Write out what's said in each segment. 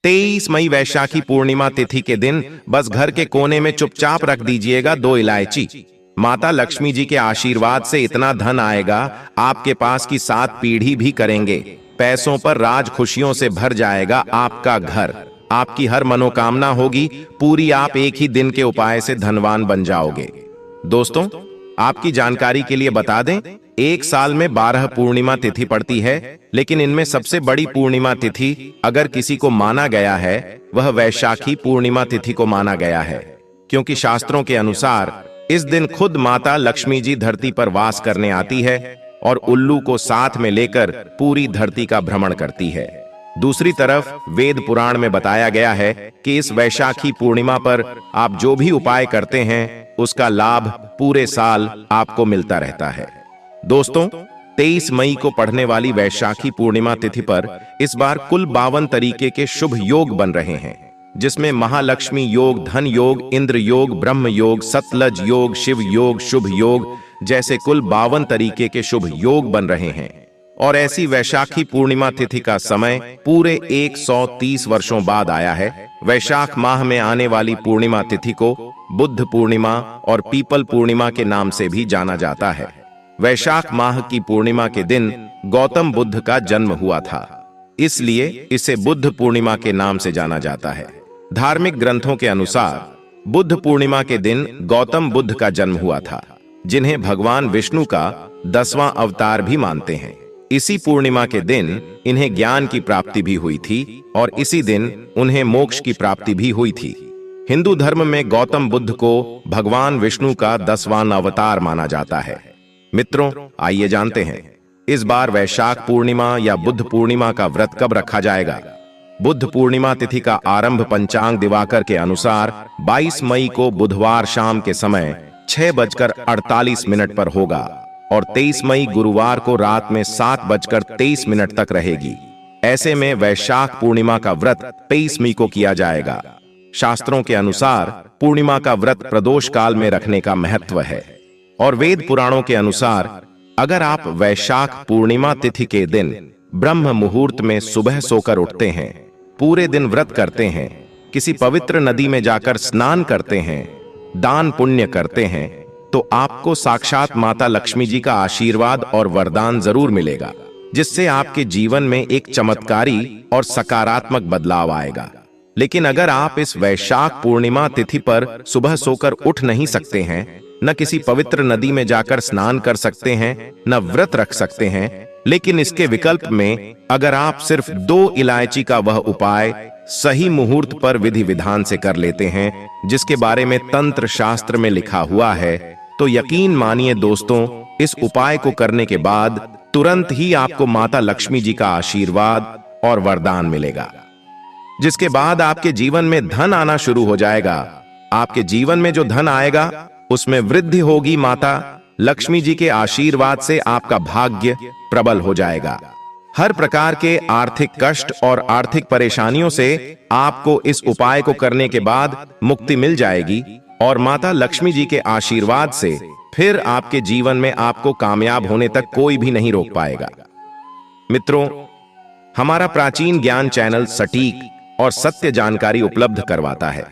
23 मई वैशाखी पूर्णिमा तिथि के दिन बस घर के कोने में चुपचाप रख दीजिएगा 2 इलायची। माता लक्ष्मी जी के आशीर्वाद से इतना धन आएगा, आपके पास की 7 पीढ़ी भी करेंगे। पैसों पर राज, खुशियों से भर जाएगा आपका घर। आपकी हर मनोकामना होगी पूरी। आप एक ही दिन के उपाय से धनवान बन जाओगे। दोस्तों, आपकी जानकारी के लिए बता दें, एक साल में 12 पूर्णिमा तिथि पड़ती है, लेकिन इनमें सबसे बड़ी पूर्णिमा तिथि अगर किसी को माना गया है, वह वैशाखी पूर्णिमा तिथि को माना गया है, क्योंकि शास्त्रों के अनुसार इस दिन खुद माता लक्ष्मी जी धरती पर वास करने आती है और उल्लू को साथ में लेकर पूरी धरती का भ्रमण करती है। दूसरी तरफ वेद पुराण में बताया गया है कि इस वैशाखी पूर्णिमा पर आप जो भी उपाय करते हैं, उसका लाभ पूरे साल आपको मिलता रहता है। दोस्तों, 23 मई को पड़ने वाली वैशाखी पूर्णिमा तिथि पर इस बार कुल 52 तरीके के शुभ योग बन रहे हैं, जिसमें महालक्ष्मी योग, धन योग, इंद्र योग, ब्रह्म योग, सतलज योग, शिव योग, शुभ योग जैसे कुल 52 तरीके के शुभ योग बन रहे हैं। और ऐसी वैशाखी पूर्णिमा तिथि का समय पूरे 130 वर्षों बाद आया है। वैशाख माह में आने वाली पूर्णिमा तिथि को बुद्ध पूर्णिमा और पीपल पूर्णिमा के नाम से भी जाना जाता है। वैशाख माह की पूर्णिमा के दिन गौतम बुद्ध का जन्म हुआ था, इसलिए इसे बुद्ध पूर्णिमा के नाम से जाना जाता है। धार्मिक ग्रंथों के अनुसार बुद्ध पूर्णिमा के दिन गौतम बुद्ध का जन्म हुआ था, जिन्हें भगवान विष्णु का 10वां अवतार भी मानते हैं। इसी पूर्णिमा के दिन इन्हें ज्ञान की प्राप्ति भी हुई थी और इसी दिन उन्हें मोक्ष की प्राप्ति भी हुई थी। हिंदू धर्म में गौतम बुद्ध को भगवान विष्णु का 10वां अवतार माना जाता है। मित्रों, आइए जानते हैं इस बार वैशाख पूर्णिमा या बुद्ध पूर्णिमा का व्रत कब रखा जाएगा। बुद्ध पूर्णिमा तिथि का आरंभ पंचांग दिवाकर के अनुसार 22 मई को बुधवार शाम के समय 6:48 पर होगा और 23 मई गुरुवार को रात में 7:23 तक रहेगी। ऐसे में वैशाख पूर्णिमा का व्रत 23 मई को किया जाएगा। शास्त्रों के अनुसार पूर्णिमा का व्रत प्रदोष काल में रखने का महत्व है और वेद पुराणों के अनुसार अगर आप वैशाख पूर्णिमा तिथि के दिन ब्रह्म मुहूर्त में सुबह सोकर उठते हैं, पूरे दिन व्रत करते हैं, किसी पवित्र नदी में जाकर स्नान करते हैं, दान पुण्य करते हैं, तो आपको साक्षात माता लक्ष्मी जी का आशीर्वाद और वरदान जरूर मिलेगा, जिससे आपके जीवन में एक चमत्कारी और सकारात्मक बदलाव आएगा। लेकिन अगर आप इस वैशाख पूर्णिमा तिथि पर सुबह सोकर उठ नहीं सकते हैं, न किसी पवित्र नदी में जाकर स्नान कर सकते हैं, न व्रत रख सकते हैं, लेकिन इसके विकल्प में अगर आप सिर्फ 2 इलायची का वह उपाय सही मुहूर्त पर विधि विधान से कर लेते हैं, जिसके बारे में तंत्र शास्त्र में लिखा हुआ है, तो यकीन मानिए दोस्तों, इस उपाय को करने के बाद तुरंत ही आपको माता लक्ष्मी जी का आशीर्वाद और वरदान मिलेगा, जिसके बाद आपके जीवन में धन आना शुरू हो जाएगा। आपके जीवन में जो धन आएगा उसमें वृद्धि होगी। माता लक्ष्मी जी के आशीर्वाद से आपका भाग्य प्रबल हो जाएगा। हर प्रकार के आर्थिक कष्ट और आर्थिक परेशानियों से आपको इस उपाय को करने के बाद मुक्ति मिल जाएगी और माता लक्ष्मी जी के आशीर्वाद से फिर आपके जीवन में आपको कामयाब होने तक कोई भी नहीं रोक पाएगा। मित्रों, हमारा प्राचीन ज्ञान चैनल सटीक और सत्य जानकारी उपलब्ध करवाता है।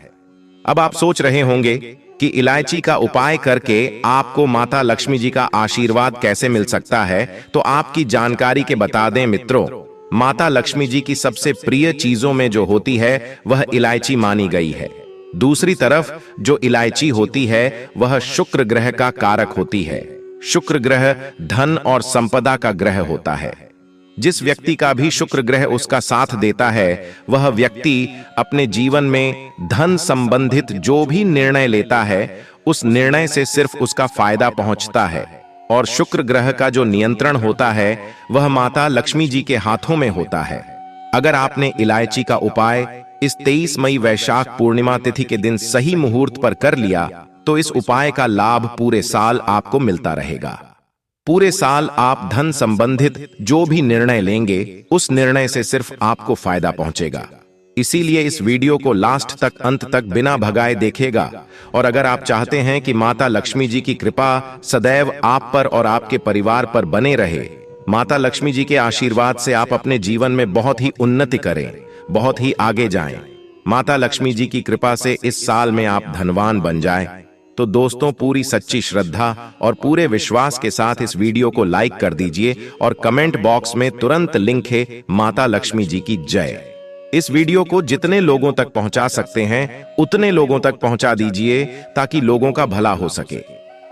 अब आप सोच रहे होंगे कि इलायची का उपाय करके आपको माता लक्ष्मी जी का आशीर्वाद कैसे मिल सकता है, तो आपकी जानकारी के बता दें मित्रों, माता लक्ष्मी जी की सबसे प्रिय चीजों में जो होती है वह इलायची मानी गई है। दूसरी तरफ जो इलायची होती है वह शुक्र ग्रह का कारक होती है। शुक्र ग्रह धन और संपदा का ग्रह होता है। जिस व्यक्ति का भी शुक्र ग्रह उसका साथ देता है, वह व्यक्ति अपने जीवन में धन संबंधित जो भी निर्णय लेता है, उस निर्णय से सिर्फ उसका फायदा पहुंचता है। और शुक्र ग्रह का जो नियंत्रण होता है वह माता लक्ष्मी जी के हाथों में होता है। अगर आपने इलायची का उपाय इस 23 मई वैशाख पूर्णिमा तिथि के दिन सही मुहूर्त पर कर लिया, तो इस उपाय का लाभ पूरे साल आपको मिलता रहेगा। पूरे साल आप धन संबंधित जो भी निर्णय लेंगे, उस निर्णय से सिर्फ आपको फायदा पहुंचेगा। इसीलिए इस वीडियो को लास्ट तक, अंत तक बिना भगाए देखिएगा। और अगर आप चाहते हैं कि माता लक्ष्मी जी की कृपा सदैव आप पर और आपके परिवार पर बने रहे, माता लक्ष्मी जी के आशीर्वाद से आप अपने जीवन में बहुत ही उन्नति करें, बहुत ही आगे जाएं। माता लक्ष्मी जी की कृपा से इस साल में आप धनवान बन जाएं। तो दोस्तों, पूरी सच्ची श्रद्धा और पूरे विश्वास के साथ इस वीडियो को लाइक कर दीजिए और कमेंट बॉक्स में तुरंत लिखे माता लक्ष्मी जी की जय। इस वीडियो को जितने लोगों तक पहुंचा सकते हैं उतने लोगों तक पहुंचा दीजिए ताकि लोगों का भला हो सके।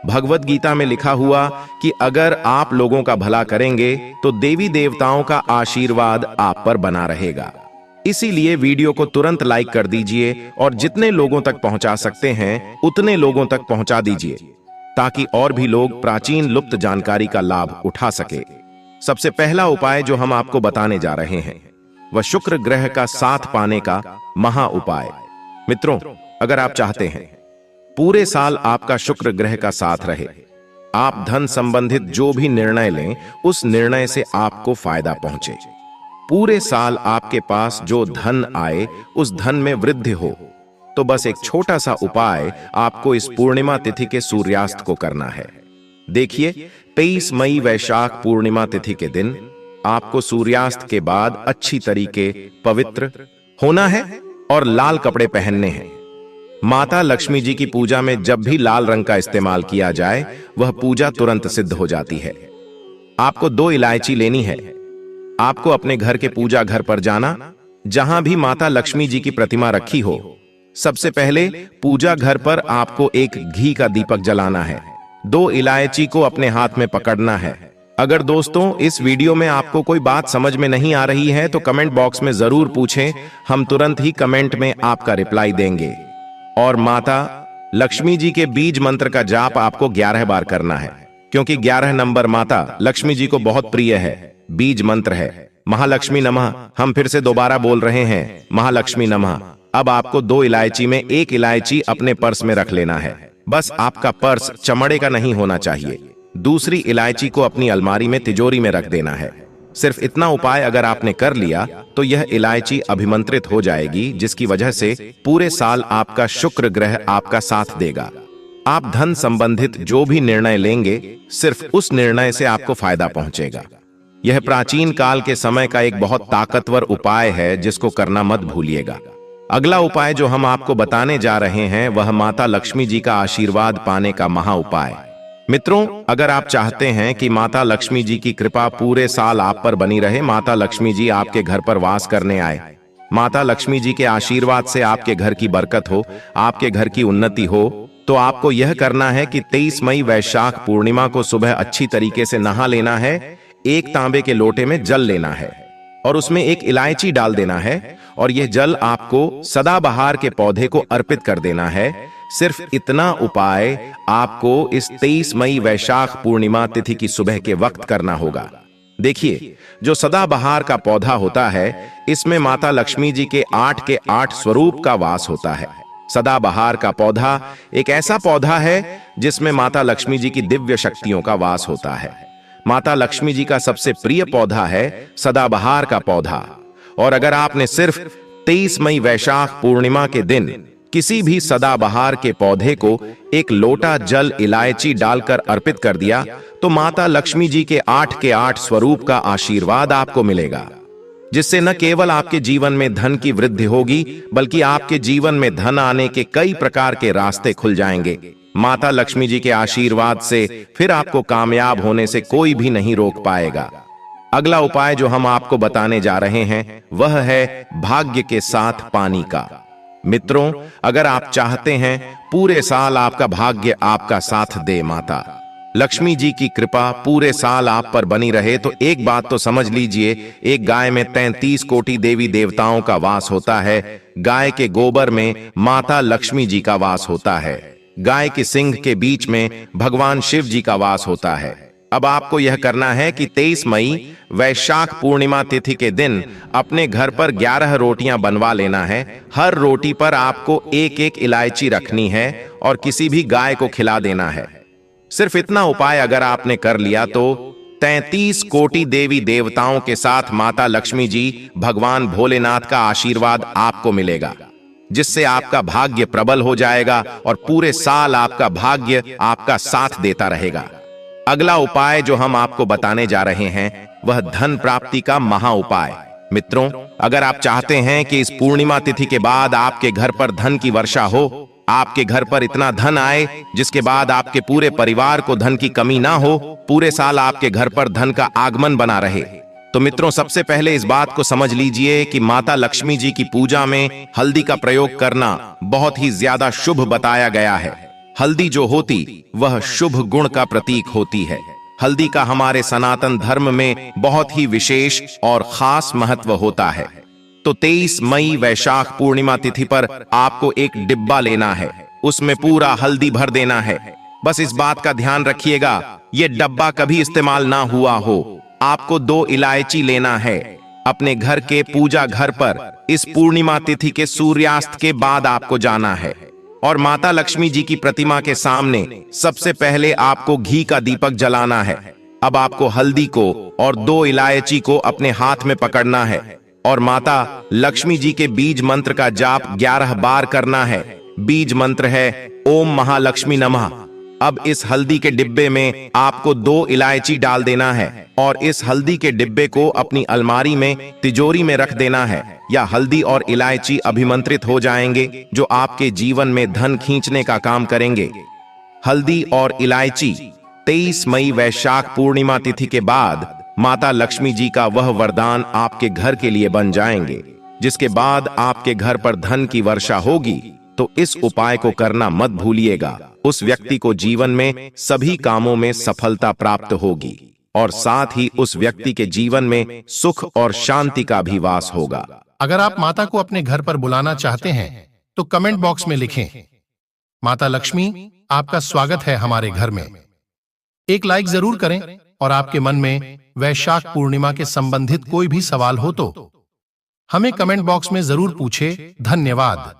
भगवत गीता में लिखा हुआ कि अगर आप लोगों का भला करेंगे तो देवी देवताओं का आशीर्वाद आप पर बना रहेगा। इसीलिए वीडियो को तुरंत लाइक कर दीजिए और जितने लोगों तक पहुंचा सकते हैं उतने लोगों तक पहुंचा दीजिए ताकि और भी लोग प्राचीन लुप्त जानकारी का लाभ उठा सके। सबसे पहला उपाय जो हम आपको बताने जा रहे हैं वह शुक्र ग्रह का साथ पाने का महा उपाय। मित्रों, अगर आप चाहते हैं पूरे साल आपका शुक्र ग्रह का साथ रहे, आप धन संबंधित जो भी निर्णय लें उस निर्णय से आपको फायदा पहुंचे, पूरे साल आपके पास जो धन आए उस धन में वृद्धि हो, तो बस एक छोटा सा उपाय आपको इस पूर्णिमा तिथि के सूर्यास्त को करना है। देखिए, 23 मई वैशाख पूर्णिमा तिथि के दिन आपको सूर्यास्त के बाद अच्छी तरीके पवित्र होना है और लाल कपड़े पहनने हैं। माता लक्ष्मी जी की पूजा में जब भी लाल रंग का इस्तेमाल किया जाए वह पूजा तुरंत सिद्ध हो जाती है। आपको 2 इलायची लेनी है। आपको अपने घर के पूजा घर पर जाना, जहां भी माता लक्ष्मी जी की प्रतिमा रखी हो। सबसे पहले पूजा घर पर आपको एक घी का दीपक जलाना है। 2 इलायची को अपने हाथ में पकड़ना है। अगर दोस्तों इस वीडियो में आपको कोई बात समझ में नहीं आ रही है तो कमेंट बॉक्स में जरूर पूछें, हम तुरंत ही कमेंट में आपका रिप्लाई देंगे। और माता लक्ष्मी जी के बीज मंत्र का जाप आपको 11 बार करना है, क्योंकि 11 नंबर माता लक्ष्मी जी को बहुत प्रिय है। बीज मंत्र है महालक्ष्मी नमः। हम फिर से दोबारा बोल रहे हैं, महालक्ष्मी नमः। अब आपको 2 इलायची में 1 इलायची अपने पर्स में रख लेना है। बस आपका पर्स चमड़े का नहीं होना चाहिए। दूसरी इलायची को अपनी अलमारी में तिजोरी में रख देना है। सिर्फ इतना उपाय अगर आपने कर लिया तो यह इलायची अभिमंत्रित हो जाएगी, जिसकी वजह से पूरे साल आपका शुक्र ग्रह आपका साथ देगा। आप धन संबंधित जो भी निर्णय लेंगे सिर्फ उस निर्णय से आपको फायदा पहुंचेगा। यह प्राचीन काल के समय का एक बहुत ताकतवर उपाय है जिसको करना मत भूलिएगा। अगला उपाय जो हम आपको बताने जा रहे हैं वह माता लक्ष्मी जी का आशीर्वाद पाने का महा उपाय। मित्रों, अगर आप चाहते हैं कि माता लक्ष्मी जी की कृपा पूरे साल आप पर बनी रहे, माता लक्ष्मी जी आपके घर पर वास करने आए, माता लक्ष्मी जी के आशीर्वाद से आपके घर की बरकत हो, आपके घर की उन्नति हो, तो आपको यह करना है कि 23 मई वैशाख पूर्णिमा को सुबह अच्छी तरीके से नहा लेना है। एक तांबे के लोटे में जल लेना है और उसमें 1 इलायची डाल देना है और यह जल आपको सदाबहार के पौधे को अर्पित कर देना है। सिर्फ इतना उपाय आपको इस 23 मई वैशाख पूर्णिमा तिथि की सुबह के वक्त करना होगा। देखिए, जो सदाबहार का पौधा होता है इसमें माता लक्ष्मी जी के 8 के 8 स्वरूप का वास होता है। सदाबहार का पौधा एक ऐसा पौधा है जिसमें माता लक्ष्मी जी की दिव्य शक्तियों का वास होता है। माता लक्ष्मी जी का सबसे प्रिय पौधा है सदाबहार का पौधा। और अगर आपने सिर्फ 23 मई वैशाख पूर्णिमा के दिन किसी भी सदाबहार के पौधे को 1 लोटा जल इलायची डालकर अर्पित कर दिया तो माता लक्ष्मी जी के 8 के 8 स्वरूप का आशीर्वाद आपको मिलेगा, जिससे न केवल आपके जीवन में धन की वृद्धि होगी बल्कि आपके जीवन में धन आने के कई प्रकार के रास्ते खुल जाएंगे। माता लक्ष्मी जी के आशीर्वाद से फिर आपको कामयाब होने से कोई भी नहीं रोक पाएगा। अगला उपाय जो हम आपको बताने जा रहे हैं वह है भाग्य के साथ पानी का। मित्रों, अगर आप चाहते हैं पूरे साल आपका भाग्य आपका साथ दे, माता लक्ष्मी जी की कृपा पूरे साल आप पर बनी रहे, तो एक बात तो समझ लीजिए, एक गाय में 33 कोटि देवी देवताओं का वास होता है। गाय के गोबर में माता लक्ष्मी जी का वास होता है। गाय के सिंग के बीच में भगवान शिव जी का वास होता है। अब आपको यह करना है कि 23 मई वैशाख पूर्णिमा तिथि के दिन अपने घर पर 11 रोटियां बनवा लेना है। हर रोटी पर आपको 1-1 इलायची रखनी है और किसी भी गाय को खिला देना है। सिर्फ इतना उपाय अगर आपने कर लिया तो 33 कोटि देवी देवताओं के साथ माता लक्ष्मी जी भगवान भोलेनाथ का आशीर्वाद आपको मिलेगा, जिससे आपका भाग्य प्रबल हो जाएगा और पूरे साल आपका भाग्य आपका साथ देता रहेगा। अगला उपाय जो हम आपको बताने जा रहे हैं वह धन प्राप्ति का महा उपाय। मित्रों, अगर आप चाहते हैं कि इस पूर्णिमा तिथि के बाद आपके घर पर धन की वर्षा हो, आपके घर पर इतना धन आए जिसके बाद आपके पूरे परिवार को धन की कमी ना हो, पूरे साल आपके घर पर धन का आगमन बना रहे, तो मित्रों सबसे पहले इस बात को समझ लीजिए कि माता लक्ष्मी जी की पूजा में हल्दी का प्रयोग करना बहुत ही ज्यादा शुभ बताया गया है। हल्दी जो होती वह शुभ गुण का प्रतीक होती है। हल्दी का हमारे सनातन धर्म में बहुत ही विशेष और खास महत्व होता है। तो 23 मई वैशाख पूर्णिमा तिथि पर आपको एक डिब्बा लेना है, उसमें पूरा हल्दी भर देना है। बस इस बात का ध्यान रखिएगा, ये डब्बा कभी इस्तेमाल ना हुआ हो। आपको 2 इलायची लेना है। अपने घर के पूजा घर पर इस पूर्णिमा तिथि के सूर्यास्त के बाद आपको जाना है और माता लक्ष्मी जी की प्रतिमा के सामने सबसे पहले आपको घी का दीपक जलाना है। अब आपको हल्दी को और 2 इलायची को अपने हाथ में पकड़ना है और माता लक्ष्मी जी के बीज मंत्र का जाप 11 बार करना है। बीज मंत्र है ओम महालक्ष्मी नमः। अब इस हल्दी के डिब्बे में आपको 2 इलायची डाल देना है और इस हल्दी के डिब्बे को अपनी अलमारी में तिजोरी में रख देना है, या हल्दी और इलायची अभिमंत्रित हो जाएंगे जो आपके जीवन में धन खींचने का काम करेंगे। हल्दी और इलायची 23 मई वैशाख पूर्णिमा तिथि के बाद माता लक्ष्मी जी का वह वरदान आपके घर के लिए बन जाएंगे, जिसके बाद आपके घर पर धन की वर्षा होगी। तो इस उपाय को करना मत भूलिएगा। उस व्यक्ति को जीवन में सभी कामों में सफलता प्राप्त होगी और साथ ही उस व्यक्ति के जीवन में सुख और शांति का भी वास होगा। अगर आप माता को अपने घर पर बुलाना चाहते हैं तो कमेंट बॉक्स में लिखें, माता लक्ष्मी आपका स्वागत है हमारे घर में। एक लाइक जरूर करें और आपके मन में वैशाख पूर्णिमा के संबंधित कोई भी सवाल हो तो हमें कमेंट बॉक्स में जरूर पूछें। धन्यवाद।